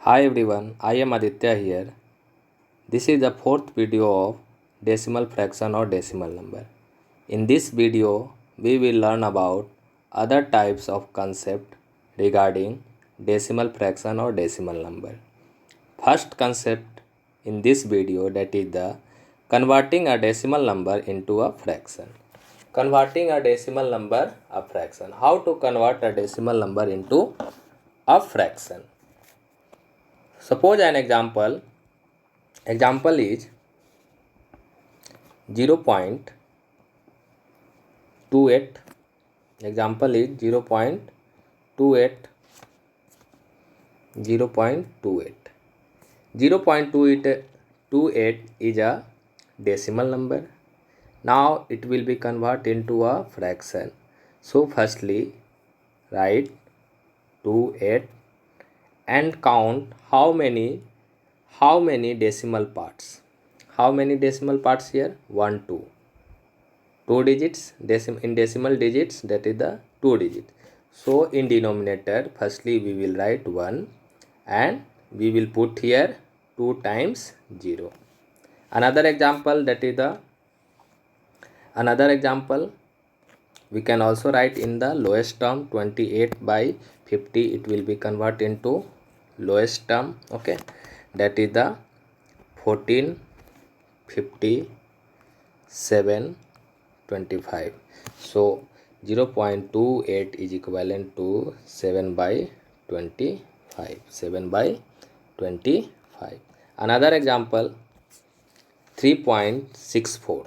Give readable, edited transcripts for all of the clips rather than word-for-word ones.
Hi everyone, I am Aditya here. This is the fourth video of decimal fraction or decimal number. In this video, we will learn about other types of concept regarding decimal fraction or decimal number. First concept in this video, that is the converting a decimal number into a fraction. Converting a decimal number a fraction. How to convert a decimal number into a fraction? Suppose an example is 0.28. Example is 0.28. 0.28. 0.28 is a decimal number. Now it will be converted into a fraction. So firstly write 28 and count how many decimal parts. How many decimal parts here? 1, 2. 2 digits in decimal digits, that is the 2 digits. So in denominator, firstly we will write 1 and we will put here 2 times 0. Another example, we can also write in the lowest term 28 by 50. It will be converted into lowest term. Okay, that is the 14, 50, 7, 25. So 0.28 is equivalent to 7 by 25. 7 by 25. Another example, 3.64.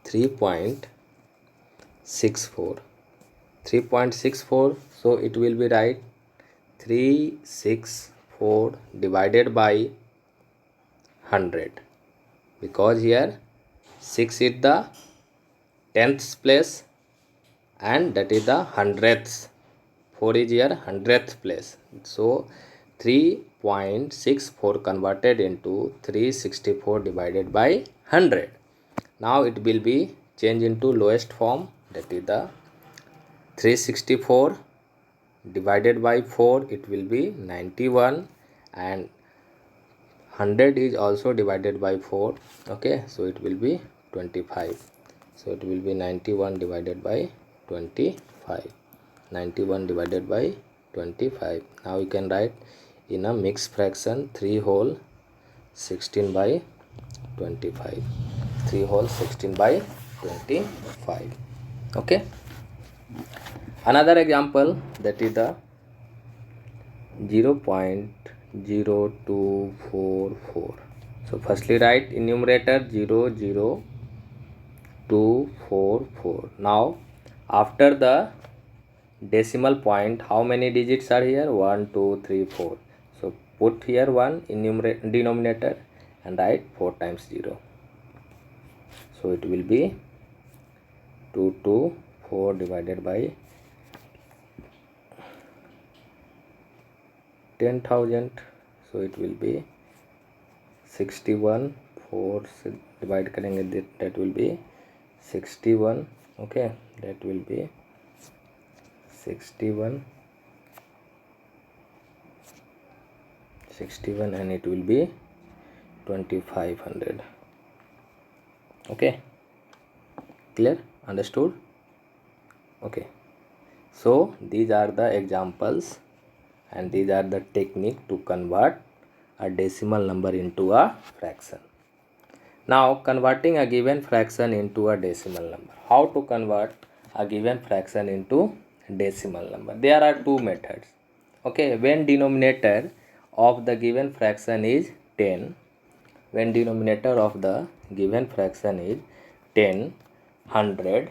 3.64. 3.64. So it will be right 364 divided by 100, because here 6 is the 10th place and that is the 100th. 4 is here 100th place. So 3.64 converted into 364 divided by 100. Now it will be changed into lowest form, that is the 364 divided by 4, it will be 91, and 100 is also divided by 4. Okay, so it will be 25. So it will be 91 divided by 25. 91 divided by 25. Now you can write in a mixed fraction 3 whole 16 by 25. 3 whole 16 by 25. Okay. Another example, that is the 0.0244. So firstly write in numerator 00244. Now after the decimal point, how many digits are here? 1, 2, 3, 4. So put here 1 in denominator and write 4 times 0. So it will be 224 divided by 10,000. So it will be 61. 4 से divide करेंगे, that will be 61. Okay, that will be 61 and it will be 2500. Okay, clear? Understood? Okay, so these are the examples and these are the technique to convert a decimal number into a fraction. Now converting a given fraction into a decimal number. How to convert a given fraction into decimal number? There are two methods. Okay, when denominator of the given fraction is 10, when denominator of the given fraction is 10, 100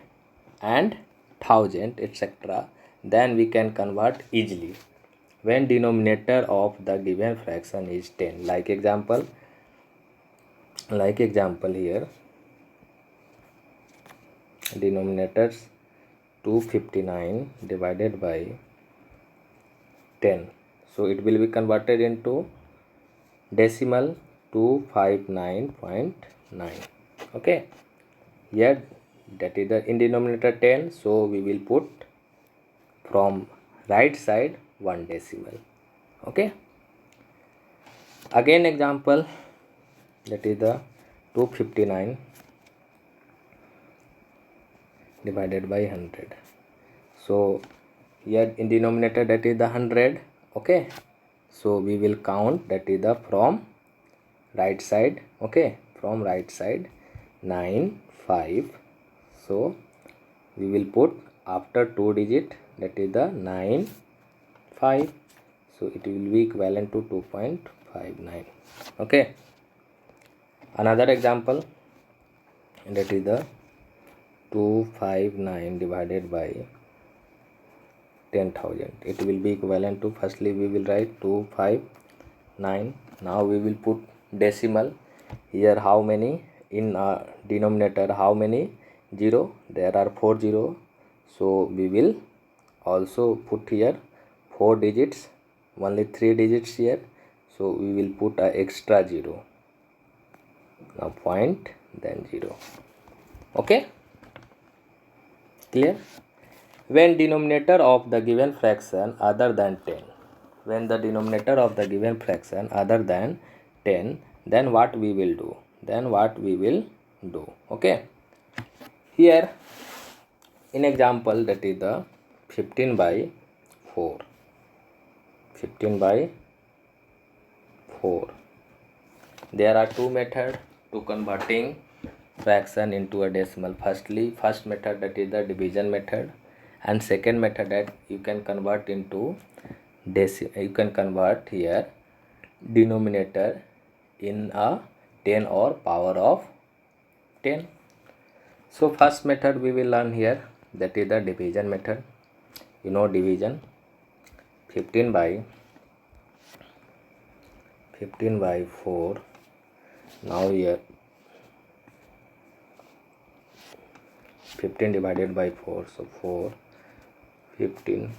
and 1000, etc., then we can convert easily. When denominator of the given fraction is 10, like example here, denominators 259 divided by 10. So it will be converted into decimal 259.9. Okay, here that is the in denominator 10, so we will put from right side 1 decimal. Okay, Again example, that is the 259 divided by 100. So here in denominator that is the 100. Okay, so we will count, that is the from right side. Okay, from right side 9 5. So we will put after 2 digit, that is the 9 5. So it will be equivalent to 2.59. Okay, another example, that is the 259 divided by 10,000. It will be equivalent to, firstly we will write 259. Now we will put decimal. Here how many in denominator, how many 0? There are 4 0. So we will also put here 4 digits, only 3 digits here. So we will put a extra 0. Now point, then 0. Okay, clear? When denominator of the given fraction other than 10, when the denominator of the given fraction other than 10, then what we will do? Okay, here in example, that is the 15 by 4. 15 by 4. There are two methods to converting fraction into a decimal. First method, that is the division method, and second method that you can convert into you can convert here denominator in a 10 or power of 10. So first method we will learn here, that is the division method. You know division, 15 by 4. Now here 15 divided by 4, so 4 15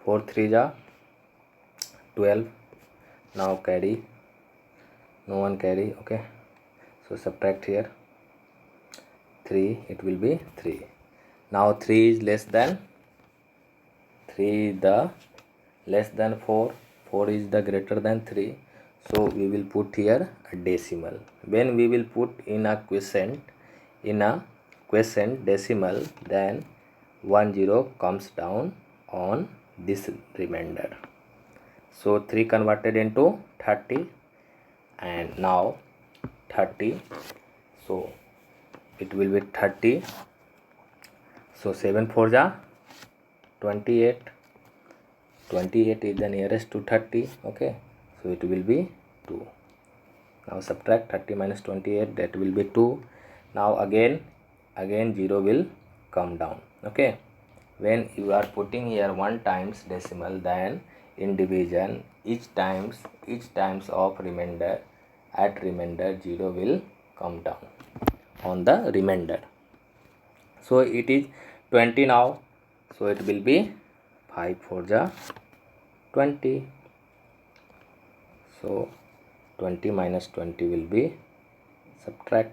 4 3 ja 12. Now carry, no one carry. Okay, so subtract here 3, it will be 3. Now 3 is less than 4, 4 is the greater than 3. So we will put here a decimal. When we will put in a quotient decimal, then 10 comes down on this remainder. So 3 converted into 30, and now 30, so it will be 30. So 7 4 ja 28. 28 is the nearest to 30. Okay, so it will be 2. Now subtract 30 minus 28, that will be 2. Now again 0 will come down. Okay, when you are putting here 1 times decimal, then in division each times of remainder, at remainder 0 will come down on the remainder. So it is 20 now, so it will be 5 4 ja 20. So 20 minus 20 will be subtract.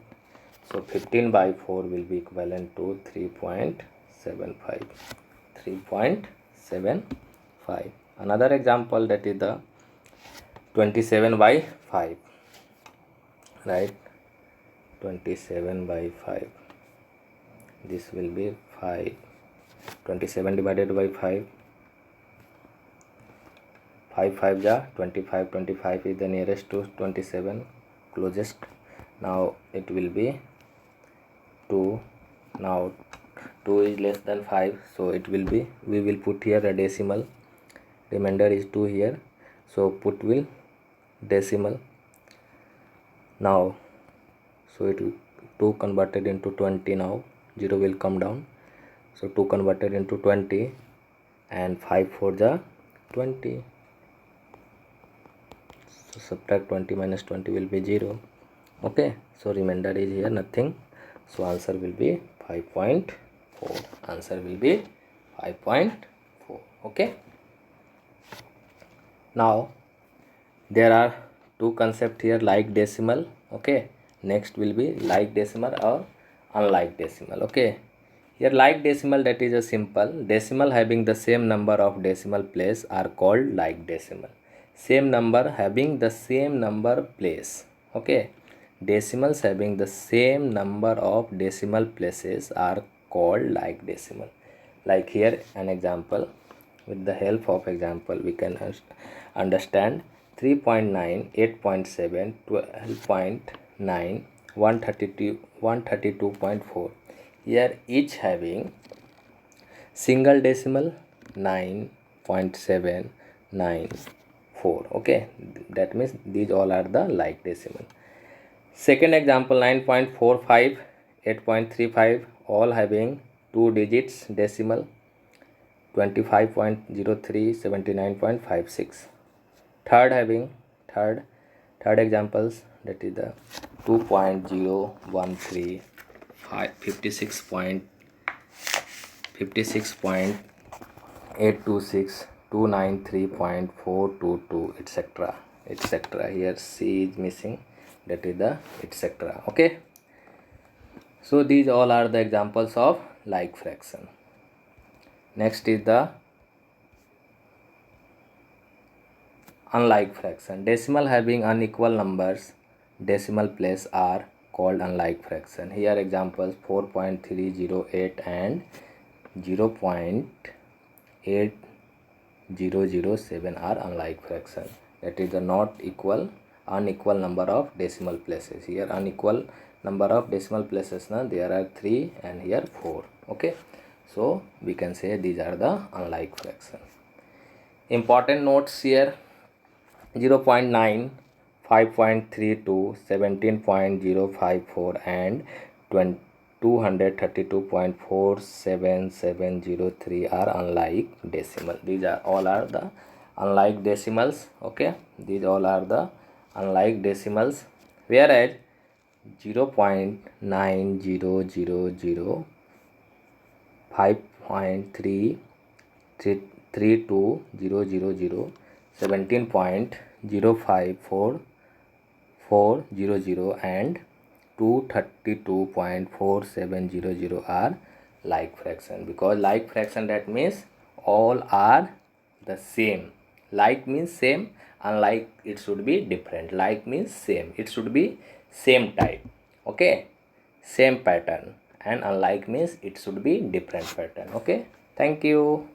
So 15 by 4 will be equivalent to 3.75. 3.75. Another example, that is the 27 by 5. Right, 27 by 5. This will be 5. 27 divided by 5. 5 5 ja 25. 25 is the nearest to 27, closest. Now it will be 2. Now 2 is less than 5, so it will be, we will put here a decimal. Remainder is 2 here, so put will decimal. Now so it will 2 converted into 20. Now 0 will come down, so 2 converted into 20, and 5 4 ja 20. So subtract 20 minus 20 will be 0. Okay, so remainder is here nothing, so answer will be 5.4. Answer will be 5.4. Okay, now there are two concepts here, like decimal. Okay, next will be like decimal or unlike decimal. Okay, here like decimal, that is a simple decimal having the same number of decimal place are called like decimal. same number having the same number place. Okay, decimals having the same number of decimal places are called like decimal. Like here an example, with the help of example we can understand 3.9, 8.7, 12.9, 132, 132.4. Here each having single decimal 9.794. Okay, that means these all are the like decimal. Second example, 9.45, 8.35, all having two digits decimal, 25.03, 79.56. Third having third examples, that is the 2.013, 56.826, 293.422, etc, etc. Here C is missing, that is the etc. Okay, so these all are the examples of like fraction. Next is the unlike fraction. Decimal having unequal numbers decimal place are called unlike fraction. Here examples 4.308 and 0.8007 are unlike fraction. That is the not equal, unequal number of decimal places. Here unequal number of decimal places, now there are 3 and here 4. Okay, so we can say these are the unlike fraction. Important notes here: 0.9, 5.32, 17.054 and 232.47703 are unlike decimal. These are all are the unlike decimals. Okay, these all are the unlike decimals, whereas 0.9000, 5.32000, 17.054400 and 232.4700 are like fraction. Because like fraction, that means all are the same. Like means same, unlike it should be different. Like means same, it should be same type. Okay, same pattern, and unlike means it should be different pattern. Okay, thank you.